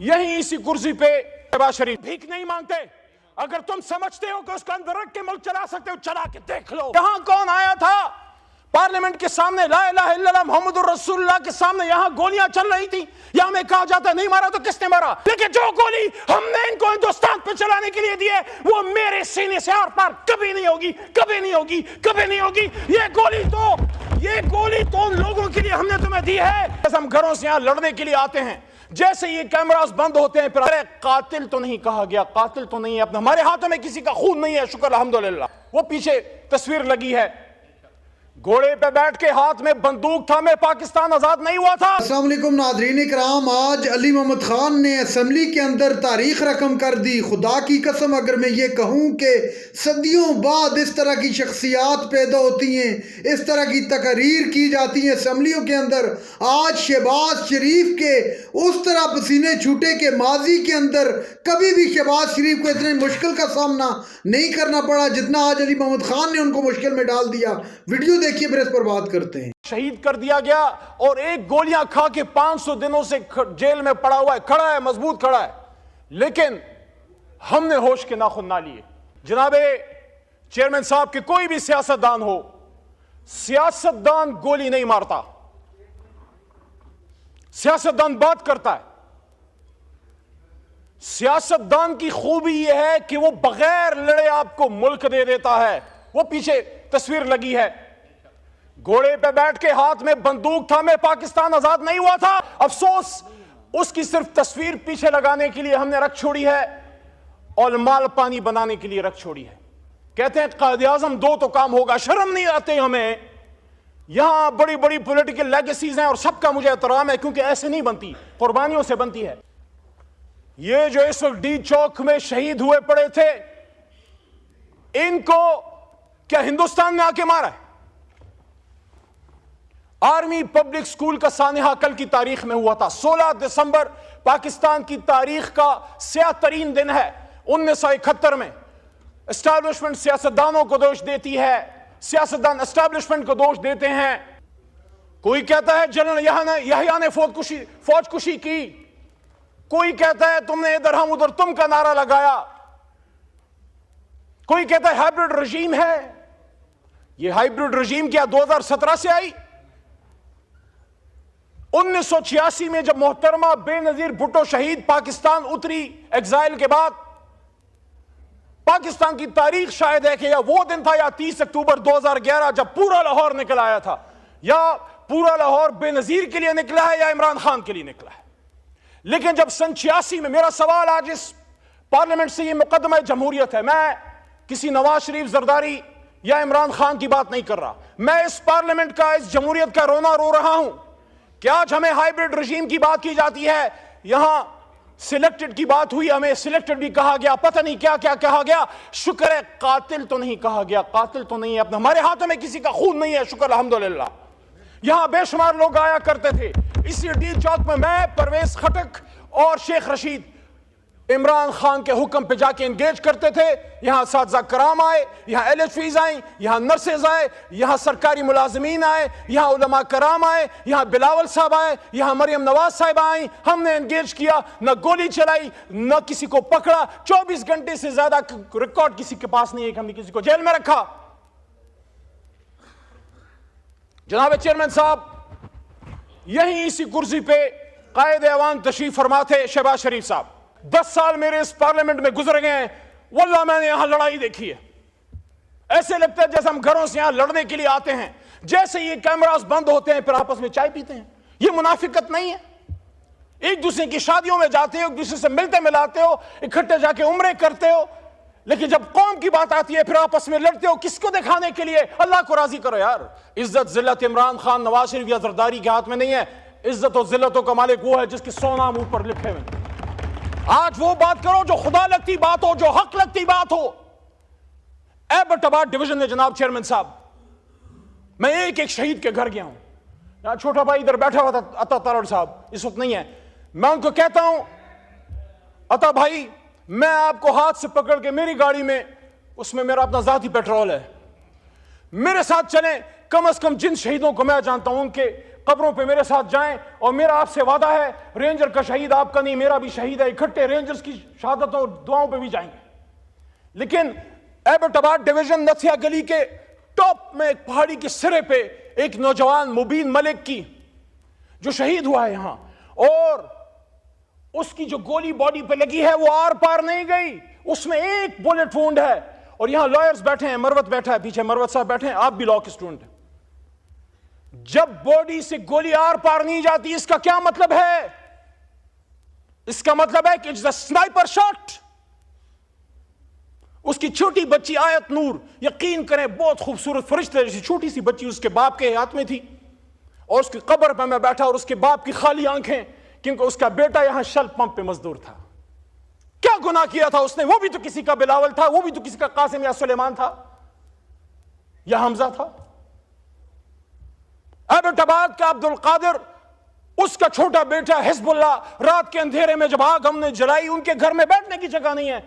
यहीं इसी कुर्सी पे शहबाज शरीफ भीख नहीं मांगते। अगर तुम समझते हो कि उसका अंदर रख के मुल्क चला सकते हो, चला के देख लो। यहां कौन आया था पार्लियामेंट के सामने, ला इलाहा इल्लल्लाह मुहम्मदुर रसूलुल्लाह के सामने यहां गोलियां चल रही थी। यहां में कहा जाता नहीं मारा तो किसने मारा, लेकिन जो गोली हमने इनको हिंदुस्तान पे चलाने के लिए दी है वो मेरे सीने से आर पार कभी नहीं होगी, कभी नहीं होगी, कभी नहीं होगी। ये गोली तो उन लोगों के लिए हमने तुम्हें दी है। हम घरों से यहां लड़ने के लिए आते हैं, जैसे ये कैमरास बंद होते हैं फिर अरे कातिल तो नहीं कहा गया, कातिल तो नहीं है, अपने हमारे हाथों में किसी का खून नहीं है, शुक्र अल्हम्दुलिल्लाह। वो पीछे तस्वीर लगी है, घोड़े पे बैठ के हाथ में बंदूक था, में पाकिस्तान आजाद नहीं हुआ था। अस्सलाम वालेकुम नाज़रीन इकराम, आज अली मोहम्मद खान ने असम्बली के अंदर तारीख रकम कर दी। खुदा की कसम अगर मैं ये कहूँ कि सदियों बाद इस तरह की शख्सियात पैदा होती हैं, इस तरह की तकरीर की जाती हैं असम्बलियों के अंदर। आज शहबाज शरीफ के उस तरह पसीने छूटे के माजी के अंदर कभी भी शहबाज शरीफ को इतने मुश्किल का सामना नहीं करना पड़ा जितना आज अली मोहम्मद खान ने उनको मुश्किल में डाल दिया। वीडियो देखिए फिर इस पर बात करते हैं। शहीद कर दिया गया और एक गोलियां खा के 500 दिनों से जेल में पड़ा हुआ है, खड़ा है, मजबूत खड़ा है, लेकिन हमने होश के नाखून ना लिए। जनाबे चेयरमैन साहब के कोई भी सियासतदान हो, सियासतदान गोली नहीं मारता, सियासतदान बात करता है। सियासतदान की खूबी यह है कि वो बगैर लड़े आपको मुल्क दे देता है। वो पीछे तस्वीर लगी है, घोड़े पे बैठ के हाथ में बंदूक था, में पाकिस्तान आजाद नहीं हुआ था। अफसोस उसकी सिर्फ तस्वीर पीछे लगाने के लिए हमने रख छोड़ी है और माल पानी बनाने के लिए रख छोड़ी है। कहते हैं कायदे आज़म दो तो काम होगा, शर्म नहीं आते हमें। यहां बड़ी बड़ी पॉलिटिकल लेगेसीज हैं और सबका मुझे एहतराम है क्योंकि ऐसे नहीं बनती, कुर्बानियों से बनती है। ये जो इस वक्त डी चौक में शहीद हुए पड़े थे, इनको क्या हिंदुस्तान में आके मारा है? आर्मी पब्लिक स्कूल का सानिहा कल की तारीख में हुआ था। 16 दिसंबर पाकिस्तान की तारीख का स्याह तरीन दिन है। 1971 में एस्टैब्लिशमेंट सियासतदानों को दोष देती है, सियासतदान एस्टैब्लिशमेंट को दोष देते हैं। कोई कहता है जनरल यहया ने फौज कुशी की, कोई कहता है तुमने इधर हम उधर तुम का नारा लगाया, कोई कहता है हाइब्रिड रजीम है। यह हाइब्रिड रजीम क्या 2017 से आई? 1986 में जब मोहतरमा बेनजीर भुट्टो शहीद पाकिस्तान उतरी एग्जाइल के बाद, पाकिस्तान की तारीख शायद है कि या वो दिन था या 30 अक्टूबर 2011 जब पूरा लाहौर निकल आया था, या पूरा लाहौर बेनजीर के लिए निकला है या इमरान खान के लिए निकला है। लेकिन जब सन 86 में, मेरा सवाल आज इस पार्लियामेंट से, ये मुकदमा जमहूरियत है, मैं किसी नवाज शरीफ जरदारी या इमरान खान की बात नहीं कर रहा, मैं इस पार्लियामेंट का, इस जमहूरियत का रोना रो रहा हूं कि आज हमें हाइब्रिड रजीम की बात की जाती है। यहां सिलेक्टेड की बात हुई, हमें सिलेक्टेड भी कहा गया, पता नहीं क्या क्या कहा गया। शुक्र है कातिल तो नहीं कहा गया, कातिल तो नहीं है, अपने हमारे हाथों में किसी का खून नहीं है, शुक्र अल्हम्दुलिल्लाह। यहां बेशुमार लोग आया करते थे इसी डी चौक में, मैं, परवेज खटक और शेख रशीद इमरान खान के हुक्म पे जाके एंगेज करते थे। यहां साथी कराम आए, यहां LHVs आए, यहां नर्सेज आए, यहां सरकारी मुलाजमीन आए, यहां उलमा कराम आए, यहां बिलावल साहब आए, यहां मरियम नवाज साहब आई। हमने एंगेज किया, न गोली चलाई, न किसी को पकड़ा। 24 घंटे से ज्यादा रिकॉर्ड किसी के पास नहीं है कि हमने किसी को जेल में रखा। जनाब चेयरमैन साहब, यहीं इसी कुर्सी पे कायदे अवान तशरीफ फरमा थे शहबाज शरीफ साहब। 10 साल मेरे इस पार्लियामेंट में गुजर गए हैं, वल्लाह मैंने यहां लड़ाई देखी है। ऐसे लगता है जैसे हम घरों से यहां लड़ने के लिए आते हैं, जैसे ये कैमरास बंद होते हैं फिर आपस में चाय पीते हैं। ये मुनाफिकत नहीं है? एक दूसरे की शादियों में जाते हो, एक दूसरे से मिलते मिलाते हो, इकट्ठे जाके उम्रे करते हो, लेकिन जब कौम की बात आती है फिर आपस में लड़ते हो। किसको दिखाने के लिए? अल्लाह को राजी करो यार। इज्जत जिल्लत इमरान खान, नवाज शरीफ या जरदारी के हाथ में नहीं है। इज्जत और जिल्लतों का मालिक वो है जिसके 100 नाम ऊपर लिखे हुए। आज वो बात करो जो खुदा लगती बात हो, जो हक लगती बात हो। एबटाबाद डिवीजन में जनाब चेयरमैन साहब, मैं एक एक शहीद के घर गया हूं। यहां छोटा भाई इधर बैठा हुआ था, अता तारड़ साहब इस वक्त नहीं है। मैं उनको कहता हूं, अता भाई मैं आपको हाथ से पकड़ के मेरी गाड़ी में, उसमें मेरा अपना जाती पेट्रोल है, मेरे साथ चलें। कम से कम जिन शहीदों को मैं जानता हूं उनके قبروں پہ میرے ساتھ جائیں، اور میرا آپ سے وعدہ ہے رینجر کا شہید آپ کا نہیں میرا بھی شہید ہے، اکٹھے رینجرز کی شہادتوں اور دعاؤں پہ بھی جائیں گے۔ لیکن ایبٹ آباد ڈویژن نتھیا گلی کے ٹاپ میں ایک پہاڑی کے سرے پہ ایک نوجوان مبین ملک کی جو شہید ہوا ہے یہاں، اور اس کی جو گولی باڈی پہ لگی ہے وہ آر پار نہیں گئی، اس میں ایک بولٹ وونڈ ہے۔ اور یہاں لائرز بیٹھے ہیں، مروت بیٹھا ہے پیچھے، مروت صاحب بیٹھے ہیں، آپ بھی لاء کے اسٹوڈنٹ ہیں۔ جب باڈی سے گولی آر پار نہیں جاتی اس کا کیا مطلب ہے؟ اس کا مطلب ہے کہ اٹس اے سنائپر شاٹ۔ اس کی چھوٹی بچی آیت نور، یقین کریں بہت خوبصورت فرشتے جیسی چھوٹی سی بچی اس کے باپ کے ہاتھ میں تھی، اور اس کی قبر پہ میں بیٹھا اور اس کے باپ کی خالی آنکھیں، کیونکہ اس کا بیٹا یہاں شل پمپ پہ مزدور تھا۔ کیا گناہ کیا تھا اس نے؟ وہ بھی تو کسی کا بلاول تھا، وہ بھی تو کسی کا قاسم یا سلیمان تھا یا حمزہ تھا۔ ایبٹ آباد کا عبد القادر، اس کا چھوٹا بیٹا حزب اللہ، رات کے اندھیرے میں جب آگ ہم نے جلائی، ان کے گھر میں بیٹھنے کی جگہ نہیں ہے۔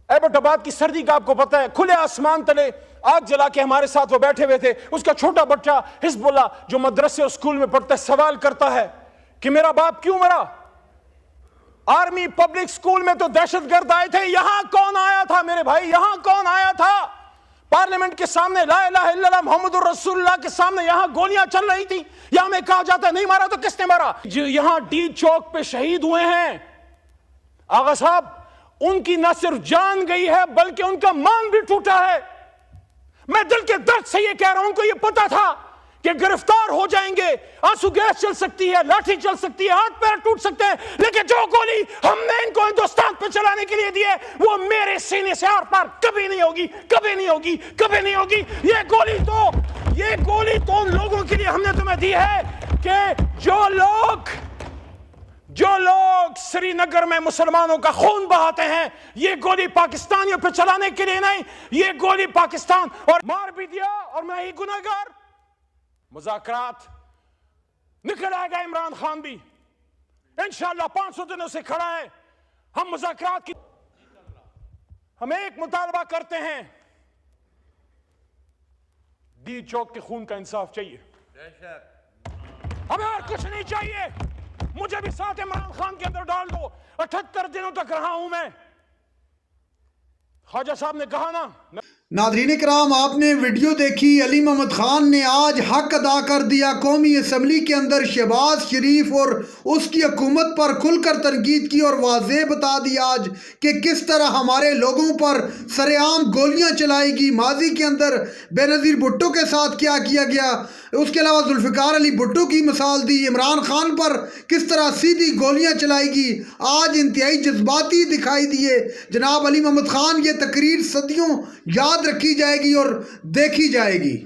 ایبٹ آباد کی سردی کا آپ کو پتہ ہے، کھلے آسمان تلے آگ جلا کے ہمارے ساتھ وہ بیٹھے ہوئے تھے۔ اس کا چھوٹا بچہ حزب اللہ جو مدرسے اور اسکول میں پڑھتا ہے سوال کرتا ہے کہ میرا باپ کیوں مرا؟ آرمی پبلک اسکول میں تو دہشت گرد آئے تھے، یہاں کون آیا تھا میرے بھائی؟ یہاں کون آیا تھا؟ پارلیمنٹ کے سامنے لا الہ الا اللہ محمد الرسول اللہ کے سامنے یہاں گولیاں چل رہی تھی، یہاں میں کہا جاتا ہے نہیں مارا تو کس نے مارا؟ جو یہاں ڈی چوک پہ شہید ہوئے ہیں آغا صاحب، ان کی نہ صرف جان گئی ہے بلکہ ان کا مان بھی ٹوٹا ہے۔ میں دل کے درد سے یہ کہہ رہا ہوں، ان کو یہ پتا تھا کہ گرفتار ہو جائیں گے، آنسو گیس چل سکتی ہے، لاٹھی چل سکتی ہے، ہاتھ پیر ٹوٹ سکتے ہیں، لیکن جو گولی ہم نے ان کو ہندوستان پہ چلانے کے لیے دی ہے وہ میرے سینے سے آر پار کبھی نہیں ہوگی، کبھی نہیں ہوگی، کبھی نہیں ہوگی۔ یہ گولی تو ان لوگوں کے لیے ہم نے تمہیں دی ہے کہ جو لوگ سری نگر میں مسلمانوں کا خون بہاتے ہیں، یہ گولی پاکستانیوں پہ چلانے کے لیے نہیں، یہ گولی پاکستان، اور مار بھی دیا اور میں ہی گناہگار۔ مذاکرات نکل آئے گا، عمران خان بھی انشاءاللہ 500 دنوں سے کھڑا ہے۔ ہم مذاکرات کی ہم ایک مطالبہ کرتے ہیں، ڈی چوک کے خون کا انصاف چاہیے، ہمیں اور کچھ نہیں چاہیے۔ مجھے بھی ساتھ عمران خان کے اندر ڈال دو، 78 دنوں تک رہا ہوں میں۔ خواجہ صاحب نے کہا نا۔ ناظرین کرام، آپ نے ویڈیو دیکھی، علی محمد خان نے آج حق ادا کر دیا۔ قومی اسمبلی کے اندر شہباز شریف اور اس کی حکومت پر کھل کر تنقید کی اور واضح بتا دیا آج کہ کس طرح ہمارے لوگوں پر سر عام گولیاں چلائے گی۔ ماضی کے اندر بے نظیر بھٹو کے ساتھ کیا کیا گیا، اس کے علاوہ ذوالفقار علی بھٹو کی مثال دی، عمران خان پر کس طرح سیدھی گولیاں چلائے گی۔ آج انتہائی جذباتی دکھائی دیے جناب علی محمد خان۔ یہ تقریر صدیوں یاد رکھی جائے گی اور دیکھی جائے گی۔